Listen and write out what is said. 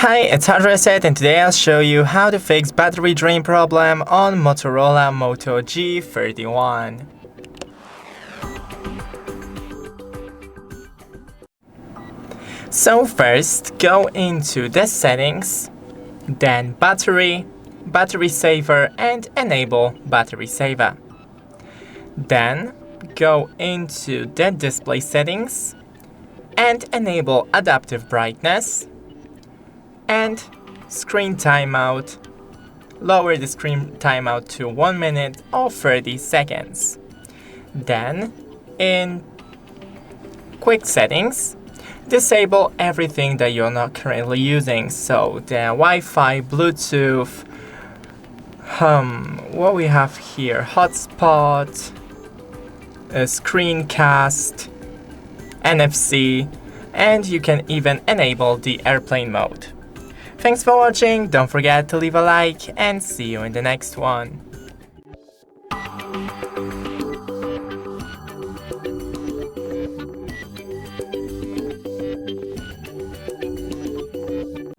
Hi, it's Hotspot, and today I'll show you how to fix battery drain problem on Motorola Moto G31. So first, go into the settings, then battery saver, and enable battery saver. Then go into the display settings and enable adaptive brightness and screen timeout. Lower the screen timeout to 1 minute or 30 seconds. Then in quick settings, disable everything that you're not currently using. So the Wi-Fi, Bluetooth, what we have here, Hotspot, screencast, NFC, and you can even enable the airplane mode. Thanks for watching, don't forget to leave a like and see you in the next one.